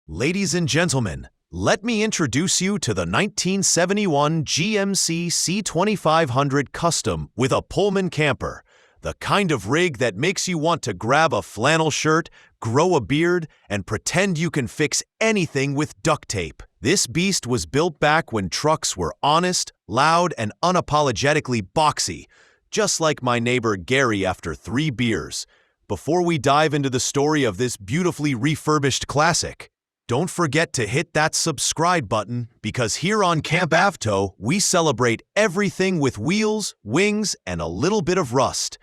Ladies and gentlemen, let me introduce you to the 1971 GMC C2500 Custom with a Pullman camper, the kind of rig that makes you want to grab a flannel shirt, grow a beard, and pretend you can fix anything with duct tape. This beast was built back when trucks were honest, loud, and unapologetically boxy, just like my neighbor Gary after 3 beers. Before we dive into the story of this beautifully refurbished classic, don't forget to hit that subscribe button, because here on CampAvto, we celebrate everything with wheels, wings, and a little bit of rust.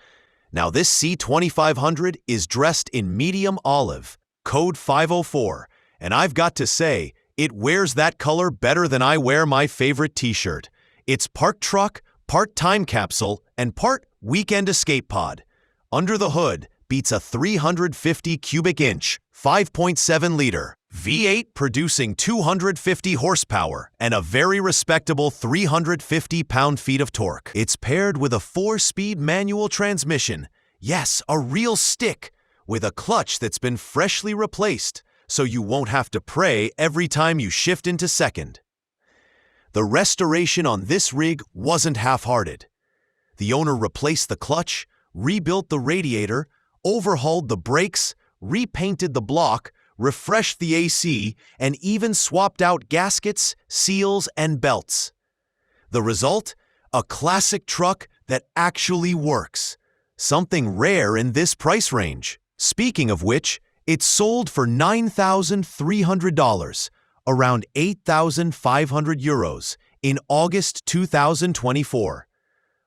Now this C2500 is dressed in medium olive, code 504, and I've got to say, it wears that color better than I wear my favorite t-shirt. It's part truck, part time capsule, and part weekend escape pod. Under the hood beats a 350 cubic inch, 5.7-liter V8 producing 250 horsepower and a very respectable 350 pound-feet of torque. It's paired with a 4-speed manual transmission. Yes, a real stick, with a clutch that's been freshly replaced, so you won't have to pray every time you shift into second. The restoration on this rig wasn't half-hearted. The owner replaced the clutch, rebuilt the radiator, overhauled the brakes, repainted the block, refreshed the AC, and even swapped out gaskets, seals, and belts. The result? A classic truck that actually works. Something rare in this price range. Speaking of which, it sold for $9,300, around 8,500 euros, in August 2024.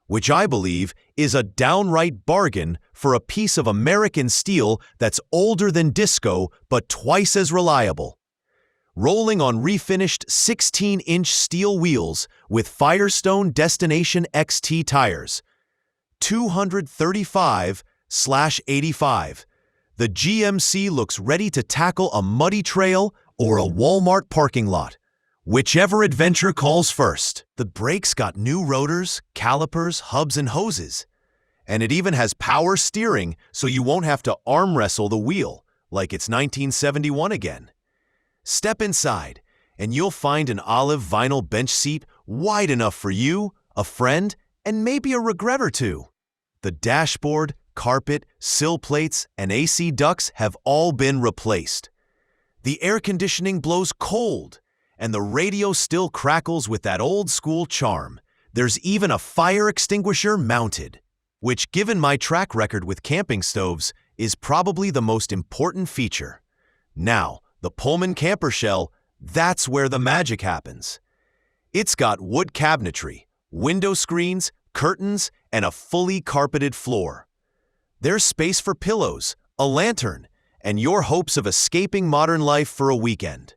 Which I believe is a downright bargain for a piece of American steel that's older than disco but twice as reliable. Rolling on refinished 16-inch steel wheels with Firestone Destination XT tires. 235/85. The GMC looks ready to tackle a muddy trail or a Walmart parking lot. Whichever adventure calls first. The brakes got new rotors, calipers, hubs, and hoses. And it even has power steering, so you won't have to arm wrestle the wheel like it's 1971 again. Step inside, and you'll find an olive vinyl bench seat wide enough for you, a friend, and maybe a regret or two. The dashboard, carpet, sill plates, and AC ducts have all been replaced. The air conditioning blows cold, and the radio still crackles with that old-school charm. There's even a fire extinguisher mounted, which, given my track record with camping stoves, is probably the most important feature. Now, the Pullman camper shell, that's where the magic happens. It's got wood cabinetry, window screens, curtains, and a fully carpeted floor. There's space for pillows, a lantern, and your hopes of escaping modern life for a weekend.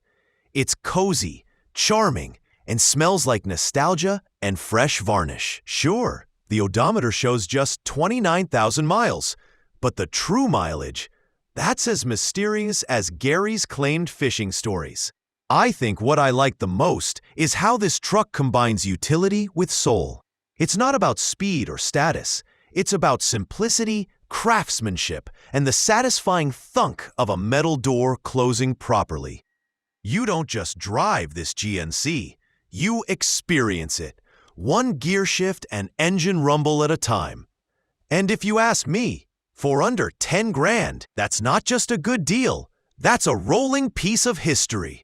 It's cozy, charming, and smells like nostalgia and fresh varnish. Sure, the odometer shows just 29,000 miles, but the true mileage, that's as mysterious as Gary's claimed fishing stories. I think what I like the most is how this truck combines utility with soul. It's not about speed or status. It's about simplicity, craftsmanship, and the satisfying thunk of a metal door closing properly. You don't just drive this GMC, you experience it, one gear shift and engine rumble at a time. And if you ask me, for under 10 grand, that's not just a good deal, that's a rolling piece of history.